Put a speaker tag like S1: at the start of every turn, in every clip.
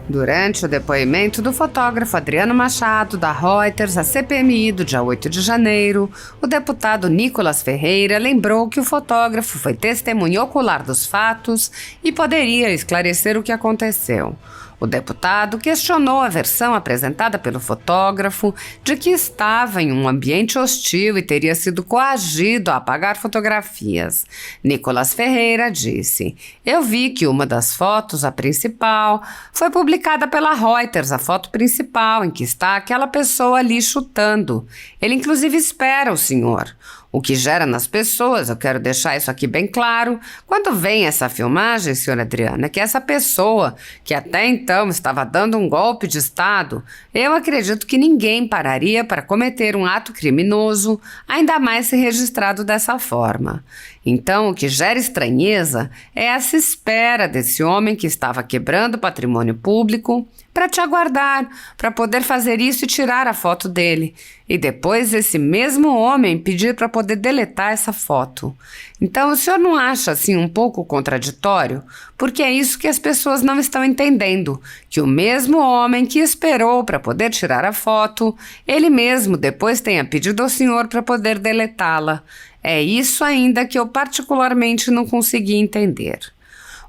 S1: Durante o depoimento do fotógrafo Adriano Machado, da Reuters, à CPMI do dia 8 de janeiro, o deputado Nicolas Ferreira lembrou que o fotógrafo foi testemunha ocular dos fatos e poderia esclarecer o que aconteceu. O deputado questionou a versão apresentada pelo fotógrafo de que estava em um ambiente hostil e teria sido coagido a apagar fotografias. Nicolas Ferreira disse: "Eu vi que uma das fotos, a principal, foi publicada pela Reuters, a foto principal, em que está aquela pessoa ali chutando. Ele inclusive espera o senhor. O que gera nas pessoas, eu quero deixar isso aqui bem claro, quando vem essa filmagem, senhora Adriana, é que essa pessoa, que até então estava dando um golpe de Estado, eu acredito que ninguém pararia para cometer um ato criminoso, ainda mais se registrado dessa forma. Então, o que gera estranheza é essa espera desse homem que estava quebrando patrimônio público para te aguardar, para poder fazer isso e tirar a foto dele. E depois esse mesmo homem pedir para poder deletar essa foto. Então, o senhor não acha assim um pouco contraditório? Porque é isso que as pessoas não estão entendendo, que o mesmo homem que esperou para poder tirar a foto, ele mesmo depois tenha pedido ao senhor para poder deletá-la. É isso ainda que eu particularmente não consegui entender."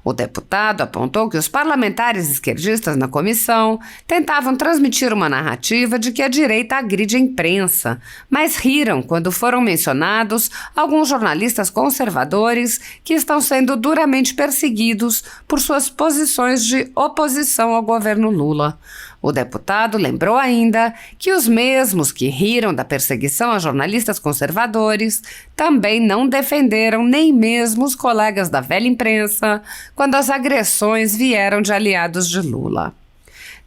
S1: O deputado apontou que os parlamentares esquerdistas na comissão tentavam transmitir uma narrativa de que a direita agride a imprensa, mas riram quando foram mencionados alguns jornalistas conservadores que estão sendo duramente perseguidos por suas posições de oposição ao governo Lula. O deputado lembrou ainda que os mesmos que riram da perseguição a jornalistas conservadores também não defenderam nem mesmo os colegas da velha imprensa quando as agressões vieram de aliados de Lula.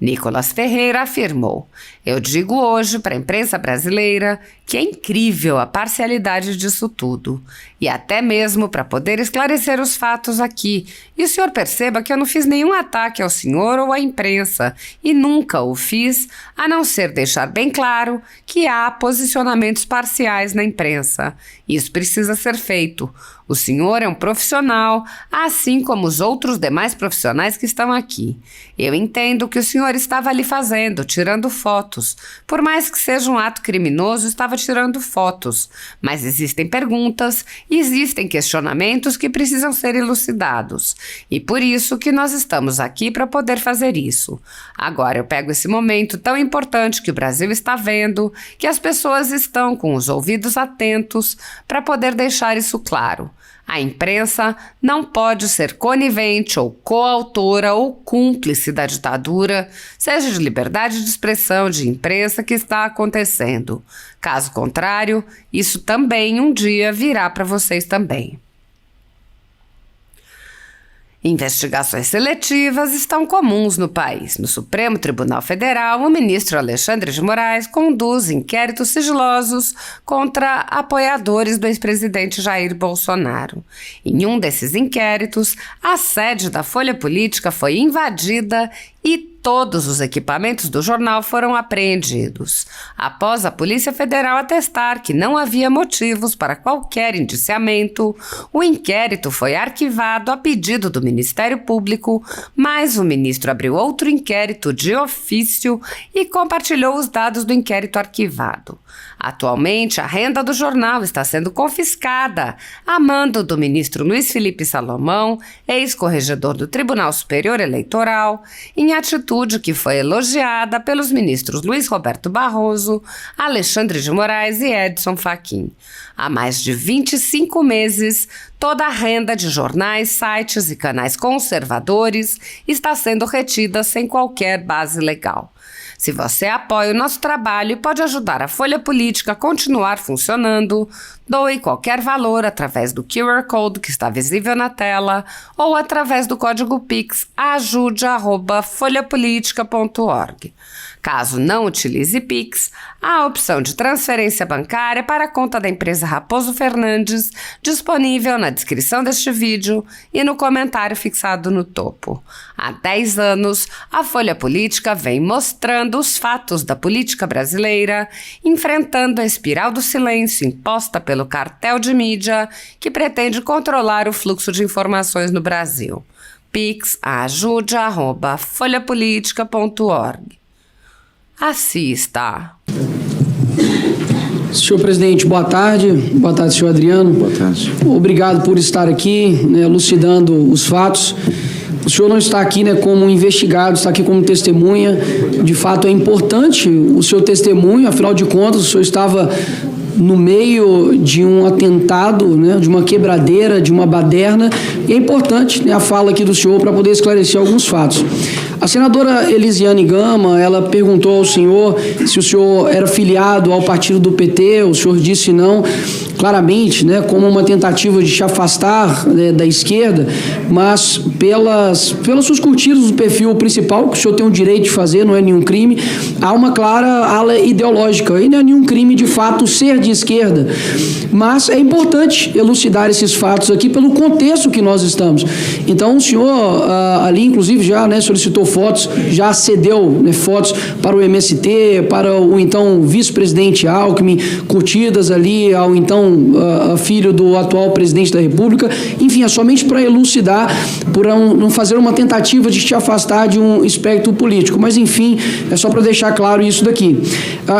S1: Nicolas Ferreira afirmou: "Eu digo hoje para a imprensa brasileira que é incrível a parcialidade disso tudo, e até mesmo para poder esclarecer os fatos aqui. E o senhor perceba que eu não fiz nenhum ataque ao senhor ou à imprensa, e nunca o fiz, a não ser deixar bem claro que há posicionamentos parciais na imprensa. Isso precisa ser feito. O senhor é um profissional, assim como os outros demais profissionais que estão aqui. Eu entendo que o senhor estava ali fazendo, tirando fotos. Por mais que seja um ato criminoso, estava tirando fotos. Mas existem perguntas e existem questionamentos que precisam ser elucidados. E por isso que nós estamos aqui para poder fazer isso. Agora eu pego esse momento tão importante que o Brasil está vendo, que as pessoas estão com os ouvidos atentos para poder deixar isso claro. A imprensa não pode ser conivente ou coautora ou cúmplice da ditadura, seja de liberdade de expressão de imprensa que está acontecendo. Caso contrário, isso também um dia virá para vocês também." Investigações seletivas estão comuns no país. No Supremo Tribunal Federal, o ministro Alexandre de Moraes conduz inquéritos sigilosos contra apoiadores do ex-presidente Jair Bolsonaro. Em um desses inquéritos, a sede da Folha Política foi invadida e todos os equipamentos do jornal foram apreendidos. Após a Polícia Federal atestar que não havia motivos para qualquer indiciamento, o inquérito foi arquivado a pedido do Ministério Público, mas o ministro abriu outro inquérito de ofício e compartilhou os dados do inquérito arquivado. Atualmente, a renda do jornal está sendo confiscada a mando do ministro Luiz Felipe Salomão, ex-corregedor do Tribunal Superior Eleitoral, em atitude que foi elogiada pelos ministros Luiz Roberto Barroso, Alexandre de Moraes e Edson Fachin. Há mais de 25 meses, toda a renda de jornais, sites e canais conservadores está sendo retida sem qualquer base legal. Se você apoia o nosso trabalho e pode ajudar a Folha Política a continuar funcionando, doe qualquer valor através do QR Code que está visível na tela ou através do código Pix ajude@folhapolitica.org. Caso não utilize Pix, há a opção de transferência bancária para a conta da empresa Raposo Fernandes, disponível na descrição deste vídeo e no comentário fixado no topo. Há 10 anos, a Folha Política vem mostrando os fatos da política brasileira, enfrentando a espiral do silêncio imposta pelo cartel de mídia que pretende controlar o fluxo de informações no Brasil. pix@ajude@folhapolitica.org. Assista.
S2: Senhor presidente, boa tarde. Boa tarde, senhor Adriano.
S3: Boa tarde.
S2: Obrigado por estar aqui, né, elucidando os fatos. O senhor não está aqui, né, como investigado, está aqui como testemunha. De fato, é importante o seu testemunho, afinal de contas, o senhor estava no meio de um atentado, né, de uma quebradeira, de uma baderna, e é importante, né, a fala aqui do senhor para poder esclarecer alguns fatos. A senadora Elisiane Gama, ela perguntou ao senhor se o senhor era filiado ao partido do PT, o senhor disse não, claramente, né, como uma tentativa de te afastar, né, da esquerda, mas pelas suas curtidas do perfil principal, que o senhor tem o direito de fazer, não é nenhum crime, há uma clara ala ideológica, e não é nenhum crime de fato ser de esquerda, mas é importante elucidar esses fatos aqui pelo contexto que nós estamos. Então o senhor ali inclusive já, né, solicitou fotos, já cedeu, né, fotos para o MST, para o então vice-presidente Alckmin, curtidas ali ao então filho do atual presidente da República. Enfim, é somente para elucidar, por não fazer uma tentativa de te afastar de um espectro político, mas enfim, é só para deixar claro isso daqui.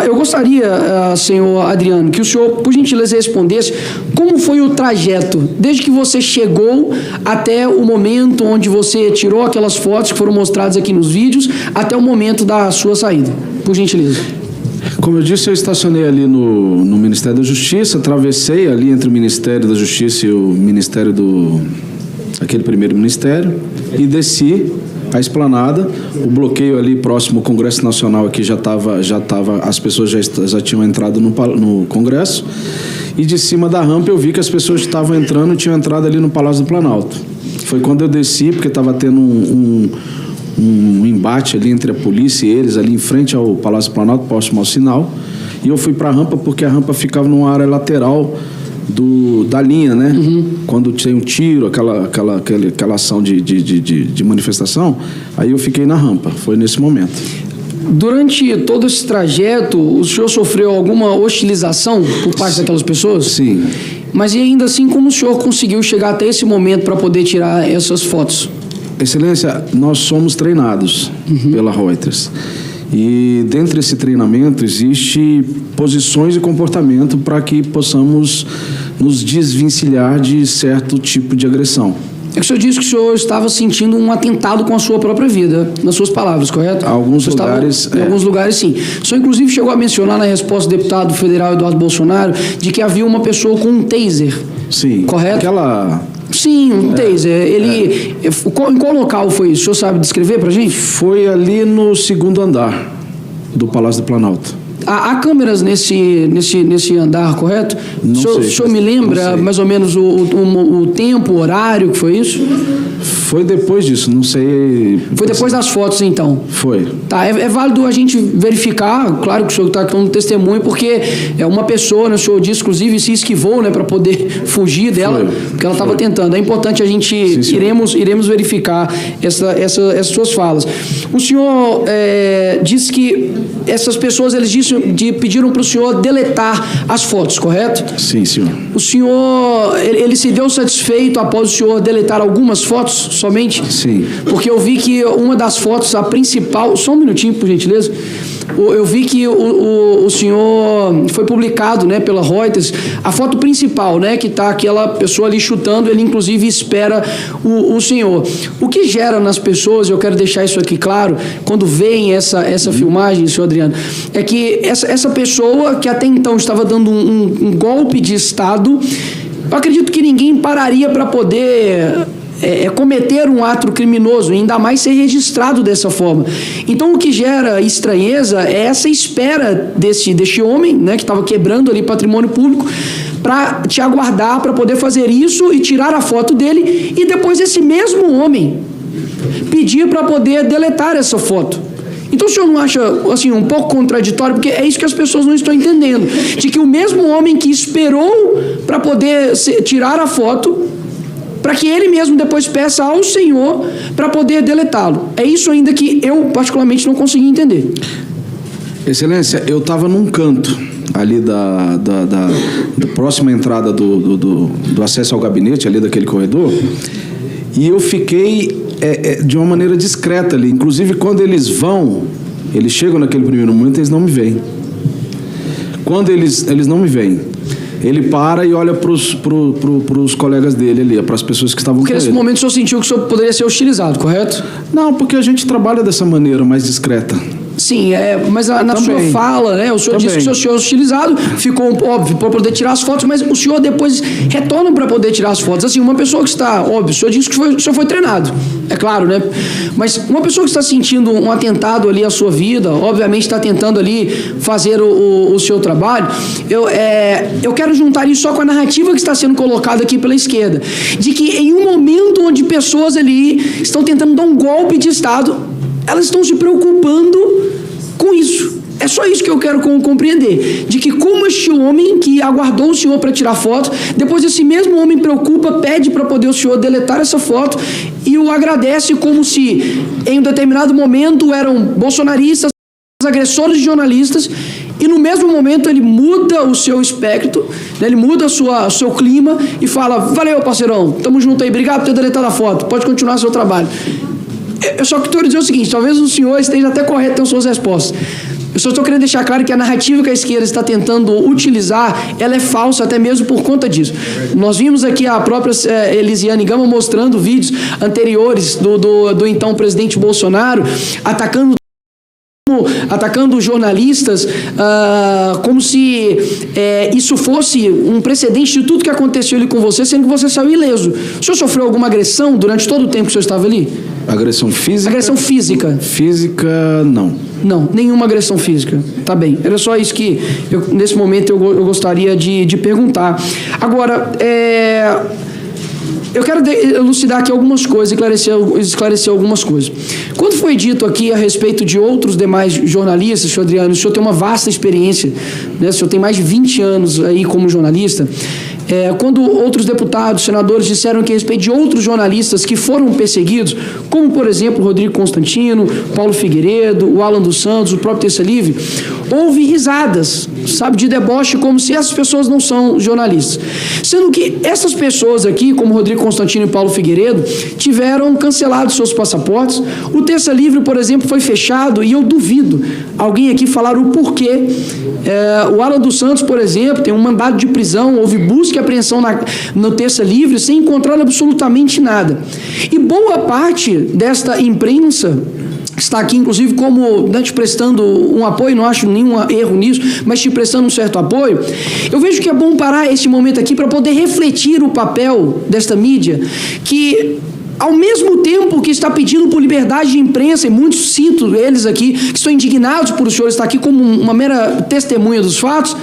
S2: Eu gostaria, senhor Adriano, que o senhor, por gentileza, respondesse como foi o trajeto, desde que você chegou até o momento onde você tirou aquelas fotos que foram mostradas aqui nos vídeos, até o momento da sua saída, por gentileza.
S3: Como eu disse, eu estacionei ali no Ministério da Justiça, atravessei ali entre o Ministério da Justiça e o Ministério aquele primeiro ministério, e desci a esplanada. O bloqueio ali próximo ao Congresso Nacional aqui já estava, as pessoas já tinham entrado no Congresso, e de cima da rampa eu vi que as pessoas estavam entrando e tinham entrado ali no Palácio do Planalto. Foi quando eu desci, porque estava tendo um embate ali entre a polícia e eles, ali em frente ao Palácio do Planalto, próximo ao sinal, e eu fui para a rampa porque a rampa ficava numa área lateral da linha, né? Uhum. Quando tinha um tiro, aquela ação de manifestação, aí eu fiquei na rampa, foi nesse momento.
S2: Durante todo esse trajeto, o senhor sofreu alguma hostilização por parte daquelas pessoas?
S3: Sim.
S2: Mas e ainda assim, como o senhor conseguiu chegar até esse momento para poder tirar essas fotos?
S3: Excelência, nós somos treinados pela Reuters. E dentro desse treinamento existe posições e comportamento para que possamos nos desvencilhar de certo tipo de agressão.
S2: É que o senhor disse que o senhor estava sentindo um atentado com a sua própria vida, nas suas palavras, correto?
S3: Alguns lugares...
S2: Em alguns lugares, sim. O senhor, inclusive, chegou a mencionar na resposta do deputado federal Eduardo Bolsonaro de que havia uma pessoa com um taser.
S3: Sim.
S2: Correto?
S3: Aquela...
S2: Sim, um taser. Em qual local foi isso? O senhor sabe descrever pra gente?
S3: Foi ali no segundo andar do Palácio do Planalto.
S2: Há câmeras nesse andar, correto?
S3: Não sei.
S2: O senhor me lembra mais ou menos o tempo, o horário que foi isso?
S3: Foi depois disso, não sei...
S2: Foi depois das fotos, então?
S3: Foi.
S2: Tá, é válido a gente verificar, claro que o senhor está como testemunho, porque é uma pessoa, né, o senhor disse, inclusive, se esquivou, né, para poder fugir dela, porque ela estava tentando. É importante a gente... Iremos verificar essas suas falas. O senhor disse que essas pessoas, eles pediram para o senhor deletar as fotos, correto?
S3: Sim, senhor.
S2: O senhor, ele se deu satisfeito após o senhor deletar algumas fotos somente?
S3: Sim.
S2: Porque eu vi que uma das fotos, a principal... Só um minutinho, por gentileza. Eu vi que o senhor foi publicado, né, pela Reuters, a foto principal, né, que está aquela pessoa ali chutando, ele inclusive espera o senhor. O que gera nas pessoas, eu quero deixar isso aqui claro, quando veem essa filmagem, senhor Adriano, é que essa pessoa que até então estava dando um golpe de Estado, eu acredito que ninguém pararia para poder... cometer um ato criminoso, ainda mais ser registrado dessa forma. Então, o que gera estranheza é essa espera deste homem, né, que estava quebrando ali patrimônio público, para te aguardar, para poder fazer isso e tirar a foto dele, e depois esse mesmo homem pedir para poder deletar essa foto. Então, o senhor não acha, assim, um pouco contraditório, porque é isso que as pessoas não estão entendendo, de que o mesmo homem que esperou para poder tirar a foto, para que ele mesmo depois peça ao senhor para poder deletá-lo. É isso ainda que eu, particularmente, não consegui entender.
S3: Excelência, eu estava num canto ali da próxima entrada do acesso ao gabinete, ali daquele corredor, e eu fiquei de uma maneira discreta ali. Inclusive, quando eles chegam naquele primeiro momento, eles não me veem. Quando eles não me veem, ele para e olha para os colegas dele ali, para as pessoas que estavam com ele.
S2: Porque nesse momento o senhor sentiu que o senhor poderia ser hostilizado, correto?
S3: Não, porque a gente trabalha dessa maneira mais discreta.
S2: Sim, mas na sua fala, né, o senhor disse que o senhor é hostilizado, ficou óbvio para poder tirar as fotos, mas o senhor depois retorna para poder tirar as fotos. Assim, uma pessoa que está, óbvio, o senhor disse que o senhor foi treinado, é claro, né? Mas uma pessoa que está sentindo um atentado ali à sua vida, obviamente está tentando ali fazer o seu trabalho, eu quero juntar isso só com a narrativa que está sendo colocada aqui pela esquerda, de que em um momento onde pessoas ali estão tentando dar um golpe de Estado, elas estão se preocupando com isso. É só isso que eu quero compreender. De que como este homem que aguardou o senhor para tirar foto, depois esse mesmo homem preocupa, pede para poder o senhor deletar essa foto e o agradece como se em um determinado momento eram bolsonaristas, agressores de jornalistas, e no mesmo momento ele muda o seu espectro, né, ele muda o seu clima e fala: valeu, parceirão, tamo junto aí, obrigado por ter deletado a foto, pode continuar seu trabalho. Eu só quero dizer o seguinte, talvez o senhor esteja até correto em suas respostas. Eu só estou querendo deixar claro que a narrativa que a esquerda está tentando utilizar, ela é falsa até mesmo por conta disso. Nós vimos aqui a própria Elisiane Gama mostrando vídeos anteriores do então presidente Bolsonaro atacando jornalistas, como se isso fosse um precedente de tudo que aconteceu ali com você, sendo que você saiu ileso. O senhor sofreu alguma agressão durante todo o tempo que o senhor estava ali?
S3: Agressão física?
S2: Agressão física.
S3: Física, não.
S2: Não, nenhuma agressão física. Tá bem. Era só isso que, nesse momento, eu gostaria de perguntar. Agora, eu quero elucidar aqui algumas coisas, esclarecer algumas coisas. Quando foi dito aqui a respeito de outros demais jornalistas, senhor Adriano, o senhor tem uma vasta experiência, né? O senhor tem mais de 20 anos aí como jornalista. Quando outros deputados, senadores disseram que a respeito de outros jornalistas que foram perseguidos, como, por exemplo, Rodrigo Constantino, Paulo Figueiredo, o Alan dos Santos, o próprio Terça Livre, houve risadas, sabe, de deboche, como se essas pessoas não são jornalistas. Sendo que essas pessoas aqui, como Rodrigo Constantino e Paulo Figueiredo, tiveram cancelados seus passaportes. O Terça Livre, por exemplo, foi fechado, e eu duvido alguém aqui falar o porquê. O Alan dos Santos, por exemplo, tem um mandado de prisão, houve busca e apreensão no Terça Livre sem encontrar absolutamente nada. E boa parte desta imprensa está aqui, inclusive, como te prestando um apoio, não acho nenhum erro nisso, mas te prestando um certo apoio. Eu vejo que é bom parar esse momento aqui para poder refletir o papel desta mídia, que, ao mesmo tempo que está pedindo por liberdade de imprensa, e muitos cito eles aqui, que estão indignados por o senhor estar aqui como uma mera testemunha dos fatos,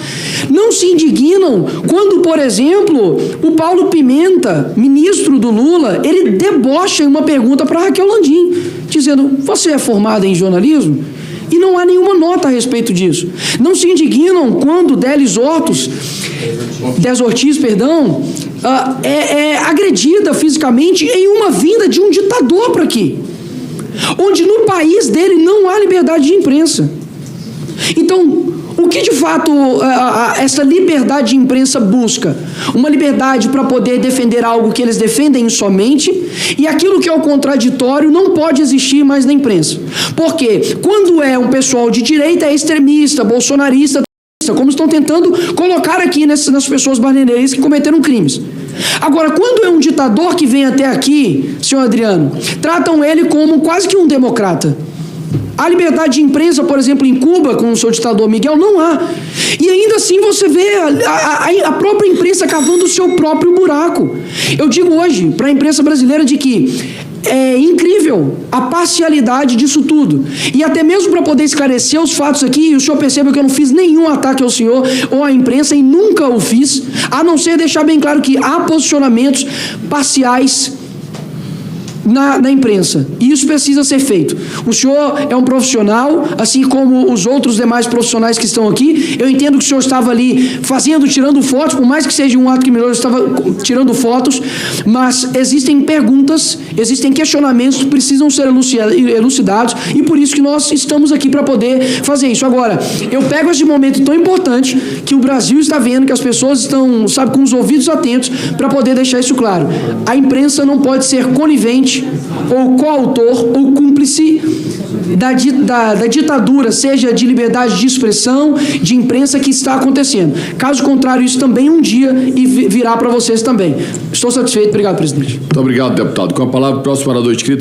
S2: não se indignam quando, por exemplo, o Paulo Pimenta, ministro do Lula, ele debocha em uma pergunta para Raquel Landim, dizendo: você é formada em jornalismo? E não há nenhuma nota a respeito disso. Não se indignam quando Délis Ortiz, é agredida fisicamente em uma vinda de um ditador para aqui, onde no país dele não há liberdade de imprensa. Então, o que de fato essa liberdade de imprensa busca? Uma liberdade para poder defender algo que eles defendem somente, e aquilo que é o contraditório não pode existir mais na imprensa. Porque quando é um pessoal de direita, é extremista, bolsonarista, como estão tentando colocar aqui nas pessoas barneirenses que cometeram crimes. Agora, quando é um ditador que vem até aqui, senhor Adriano, tratam ele como quase que um democrata. A liberdade de imprensa, por exemplo, em Cuba, com o seu ditador Miguel, não há. E ainda assim você vê a própria imprensa cavando o seu próprio buraco. Eu digo hoje para a imprensa brasileira de que é incrível a parcialidade disso tudo. E até mesmo para poder esclarecer os fatos aqui, o senhor perceba que eu não fiz nenhum ataque ao senhor ou à imprensa, e nunca o fiz, a não ser deixar bem claro que há posicionamentos parciais na imprensa, e isso precisa ser feito. O senhor é um profissional, assim como os outros demais profissionais que estão aqui. Eu entendo que o senhor estava ali tirando fotos, por mais que seja um ato criminoso, estava tirando fotos, mas existem perguntas, existem questionamentos que precisam ser elucidados, e por isso que nós estamos aqui para poder fazer isso. Agora, eu pego esse momento tão importante que o Brasil está vendo, que as pessoas estão, com os ouvidos atentos, para poder deixar isso claro. A imprensa não pode ser conivente agente, ou coautor, ou cúmplice da ditadura, seja de liberdade de expressão, de imprensa, que está acontecendo. Caso contrário, isso também um dia virá para vocês também. Estou satisfeito. Obrigado, presidente.
S4: Muito obrigado, deputado. Com a palavra, o próximo orador inscrito,